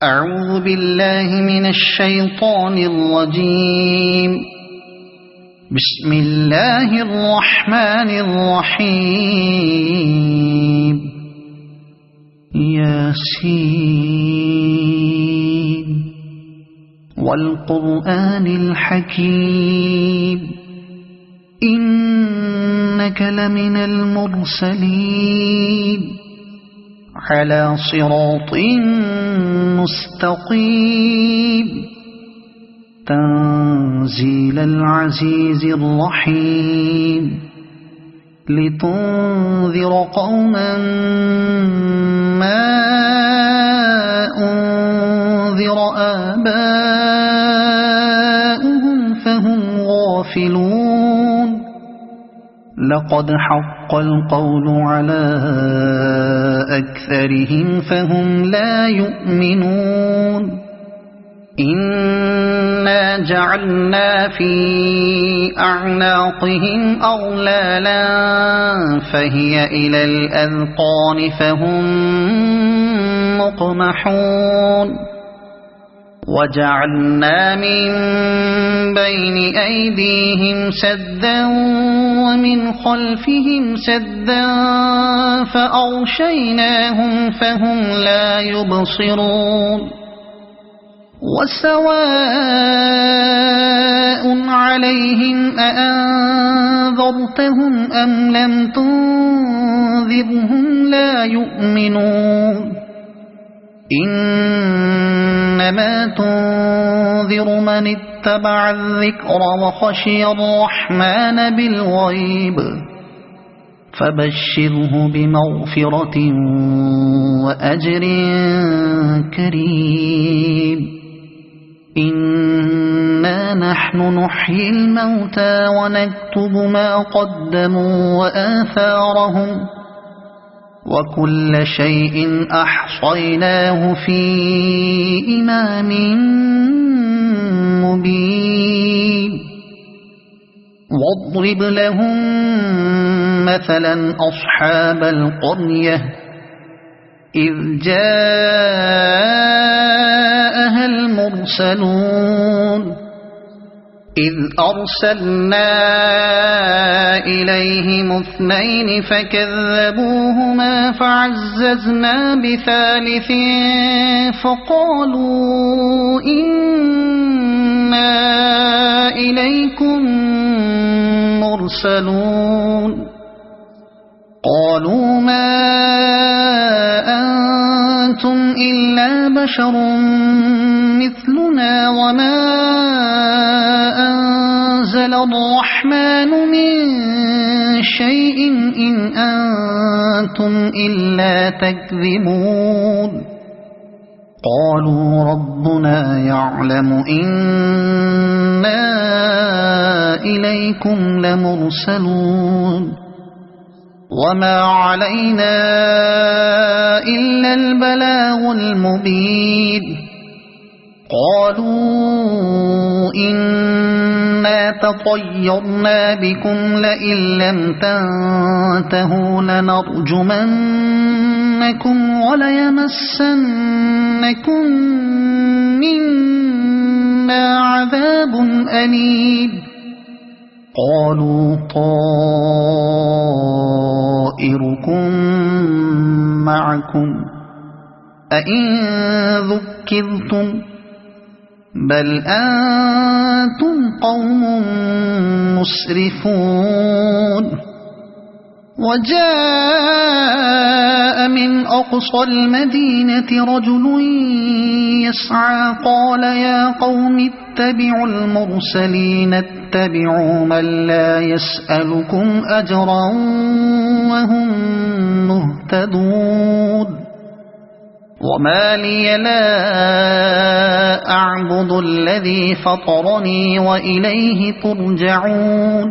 أعوذ بالله من الشيطان الرجيم. بسم الله الرحمن الرحيم. ياسين والقرآن الحكيم إنك لمن المرسلين على صراط مستقيم تنزيل العزيز الرحيم لتنذر قوما ما أنذر آباؤهم فهم غافلون. لقد حق القول على أكثرهم فهم لا يؤمنون. إنا جعلنا في أعناقهم أغلالا فهي إلى الأذقان فهم مقمحون. وجعلنا من بين أيديهم سدا ومن خلفهم سدا فأغشيناهم فهم لا يبصرون. وسواء عليهم أأنذرتهم أم لم تنذرهم لا يؤمنون. إنما تنذر من اتبع الذكر وخشي الرحمن بالغيب فبشره بمغفرة وأجر كريم. إنا نحن نحيي الموتى ونكتب ما قدموا وآثارهم وكل شيء أحصيناه في إمام مبين. واضرب لهم مثلا أصحاب القرية إذ جاءها المرسلون إذ أرسلنا إليهم اثنين فكذبوهما فعززنا بثالث فقالوا إنا إليكم مرسلون. قالوا ما أنتم إلا بشر مثلنا وما أنزل الرحمن من شيء إن أنتم إلا تكذبون. قالوا ربنا يعلم إنا إليكم لمرسلون وما علينا إلا البلاغ المبين. قالوا إنا تطيرنا بكم لئن لم تنتهوا لنرجمنكم وليمسنكم منا عذاب أليم. قالوا طائركم معكم أئن ذكرتم بل أنتم قوم مسرفون. وجاء من أقصى المدينة رجل يسعى قال يا قوم اتبعوا المرسلين اتبعوا من لا يسألكم أجرا وهم مهتدون. وما لي لا أعبد الذي فطرني وإليه ترجعون.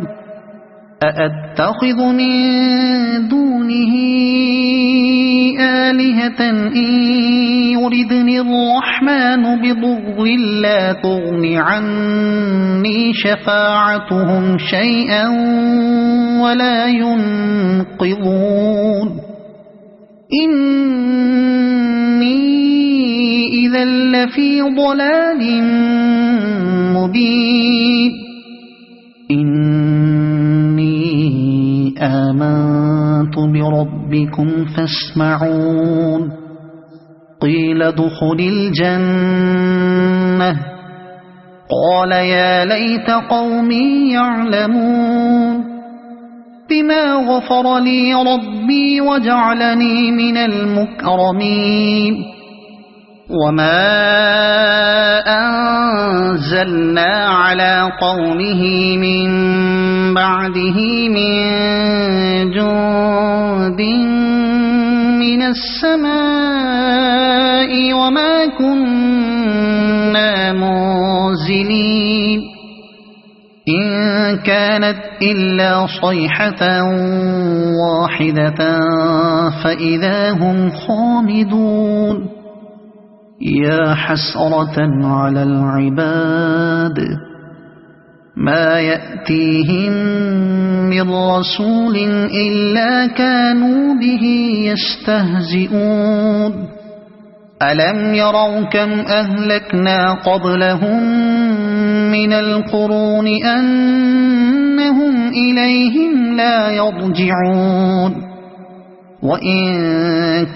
أأتخذ من دونه آلهة إن يردني الرحمن بضر لا تغن عني شفاعتهم شيئا ولا ينقذون. إني إذا لفي ضلال مبين إني آمنت بربكم فاسمعون قيل ادخل الجنة قال يا ليت قومي يعلمون بما غفر لي ربي وجعلني من المكرمين وما أنزلنا على قومه من بعده من جند من السماء وما كنا منزلين إن كانت إلا صيحة واحدة فإذا هم خامدون يا حسرة على العباد ما يأتيهم من رسول إلا كانوا به يستهزئون ألم يروا كم أهلكنا قبلهم من القرون أنهم إليهم لا يرجعون وإن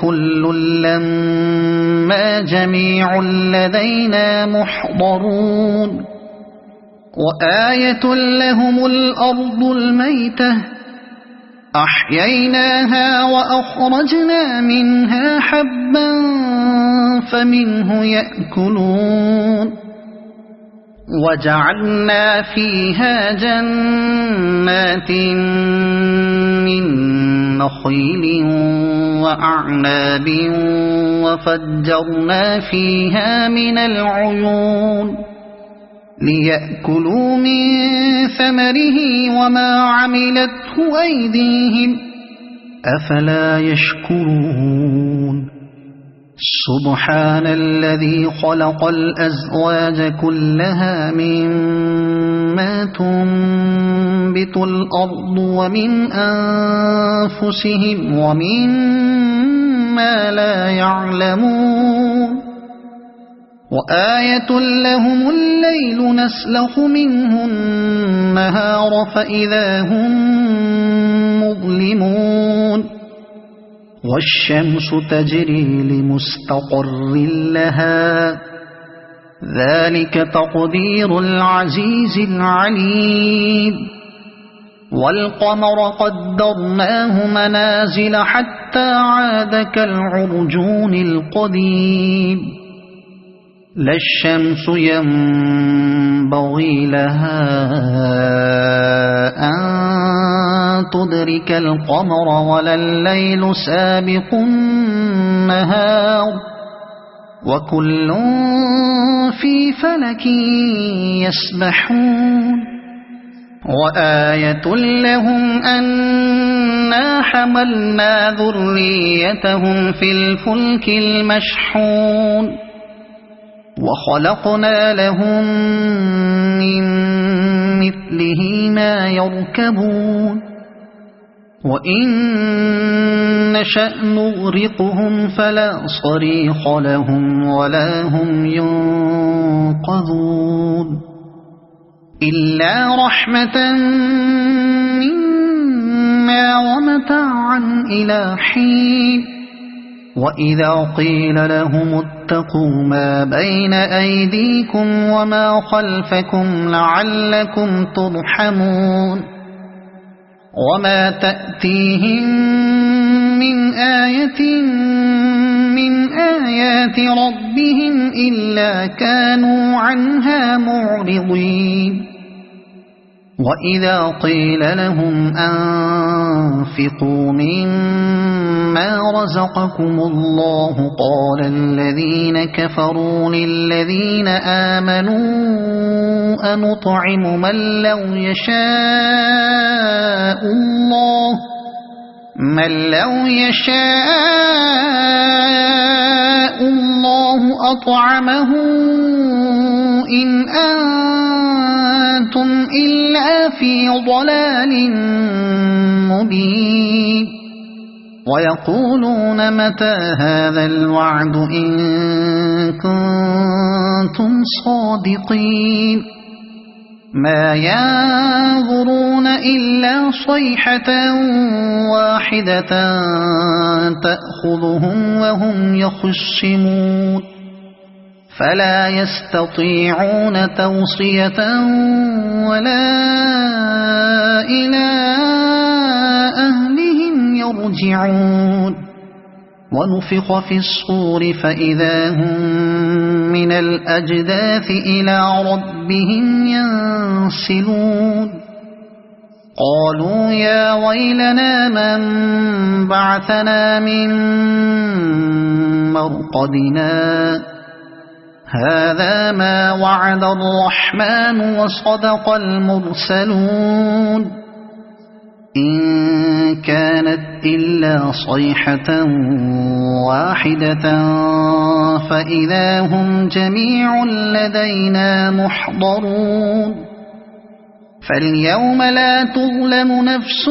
كل لما جميع لدينا محضرون وآية لهم الأرض الميتة أحييناها وأخرجنا منها حبا فمنه يأكلون وجعلنا فيها جنات من نخيل وأعناب وفجرنا فيها من العيون ليأكلوا من ثمره وما عملته أيديهم أفلا يشكرون سبحان الذي خلق الأزواج كلها مما تنبت الأرض ومن أنفسهم ومما لا يعلمون وآية لهم الليل نسلخ منه النهار فإذا هم مظلمون والشمس تجري لمستقر لها ذلك تقدير العزيز العليم والقمر قدرناه منازل حتى عاد كالعرجون القديم لا الشمس ينبغي لها أن تدرك القمر ولا الليل سابق النهار وكل في فلك يسبحون وآية لهم أنا حملنا ذريتهم في الفلك المشحون وخلقنا لهم من مثله ما يركبون وإن نشأ نغرقهم فلا صريخ لهم ولا هم ينقذون إلا رحمة منا ومتاعا إلى حين وإذا قيل لهم اتقوا ما بين أيديكم وما خلفكم لعلكم ترحمون وما تأتيهم من آية من آيات ربهم إلا كانوا عنها معرضين وإذا قيل لهم أنفقوا مما رزقكم الله قال الذين كفروا للذين آمنوا أنطعم من لو يشاء الله أطعمه إن أنتم إلا في ضلال مبين ويقولون متى هذا الوعد إن كنتم صادقين ما ينظرون إلا صيحة واحدة تأخذهم وهم يخصمون فلا يستطيعون توصية ولا إلى أهلهم يرجعون ونفخ في الصور فإذا هم من الأجداث إلى ربهم ينسلون قالوا يا ويلنا من بعثنا من مرقدنا هذا ما وعد الرحمن وصدق المرسلون إن كانت إلا صيحة واحدة فإذا هم جميع لدينا محضرون فاليوم لا تظلم نفس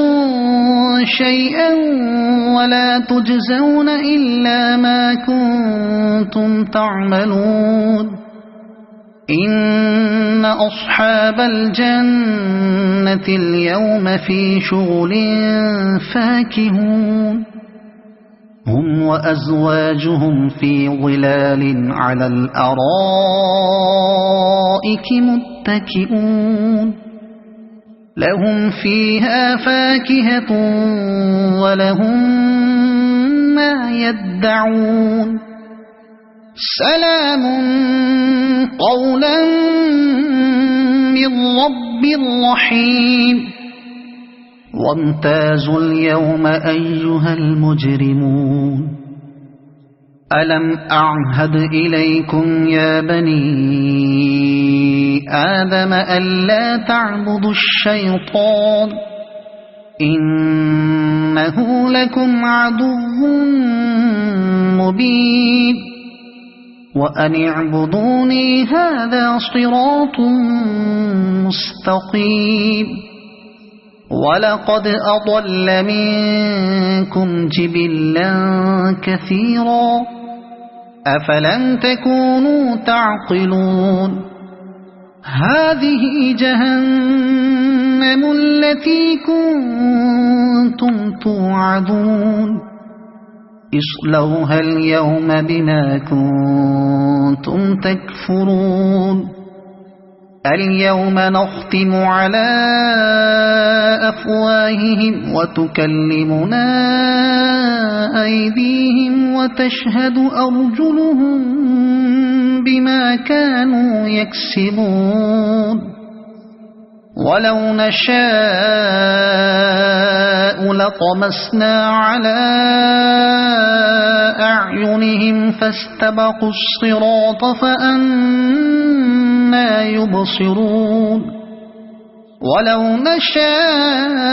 شيئا ولا تجزون إلا ما كنتم تعملون إن أصحاب الجنة اليوم في شغل فاكهون هم وأزواجهم في ظلال على الأرائك متكئون لهم فيها فاكهة ولهم ما يدعون سلام قولا من رب رحيم وامتازوا اليوم أيها المجرمون ألم أعهد إليكم يا بني آدم ألا تعبدوا الشيطان إنه لكم عدو مبين وأن اعبدوني هذا صراط مستقيم ولقد أضل منكم جبلا كثيرا أفلم تكونوا تعقلون هذه جهنم التي كنتم توعدون اصلوها اليوم بما كنتم تكفرون اليوم نختم على أفواههم وتكلمنا أيديهم وتشهد أرجلهم بما كانوا يكسبون ولو نشاء لطمسنا على أعينهم فاستبقوا الصراط فأنى يبصرون ولو نشاء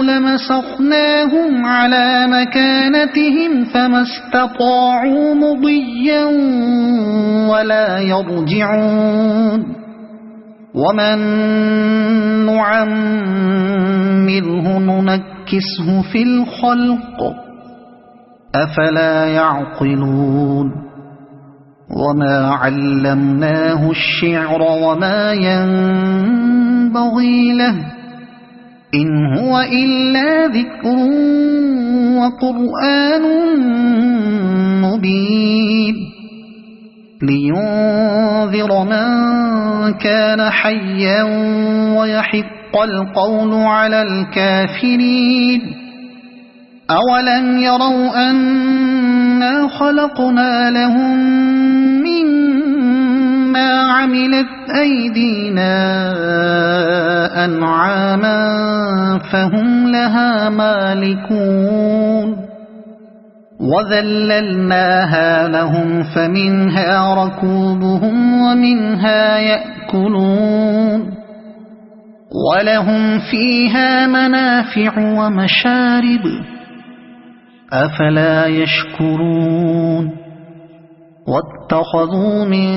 لمسخناهم على مكانتهم فما استطاعوا مضيا ولا يرجعون ومن نعمره ننكسه في الخلق أفلا يعقلون وما علمناه الشعر وما ينبغي له إن هو إلا ذكر وقرآن مبين لينذر من كان حيا ويحق القول على الكافرين أولم يروا أنا خلقنا لهم مما عملت أيدينا أنعاما فهم لها مالكون وذللناها لهم فمنها ركوبهم ومنها يأكلون ولهم فيها منافع ومشارب أفلا يشكرون واتخذوا من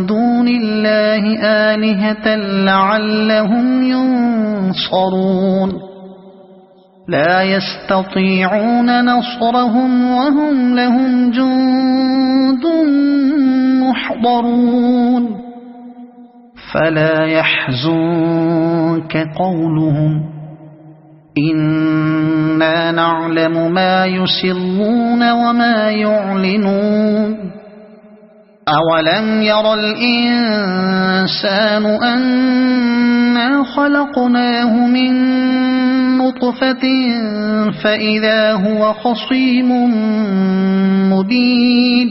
دون الله آلهة لعلهم ينصرون لا يستطيعون نصرهم وهم لهم جند يحضرون فلا يحزنك قولهم إنا نعلم ما يسرون وما يعلنون أولم ير الإنسان أنا خلقناه من نطفة فإذا هو خصيم مبين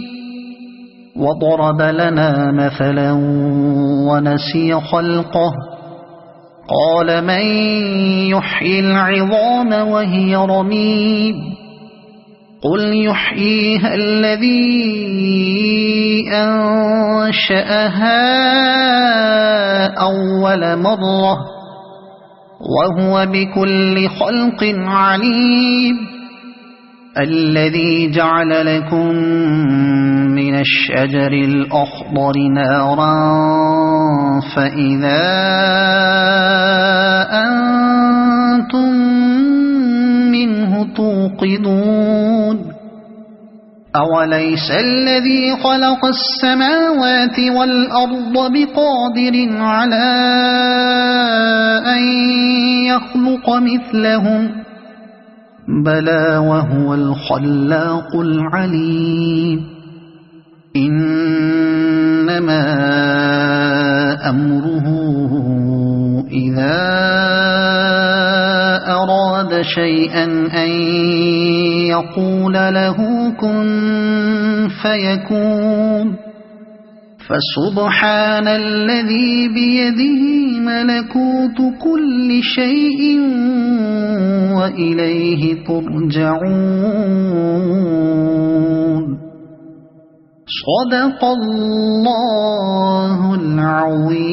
وضرب لنا مثلا ونسي خلقه قال من يحيي العظام وهي رميم قل يحييها الذي أنشأها أول مرة وهو بكل خلق عليم الذي جعل لكم من الشجر الأخضر نارا فإذا أنتم منه توقدون أوليس الذي خلق السماوات والأرض بقادر على أن يخلق مثلهم بلى وهو الخلاق العليم إنما أمره إذا أراد شيئا أن يقول له كن فيكون فسبحان الذي بيده ملكوت كل شيء وإليه ترجعون صدق الله العظيم.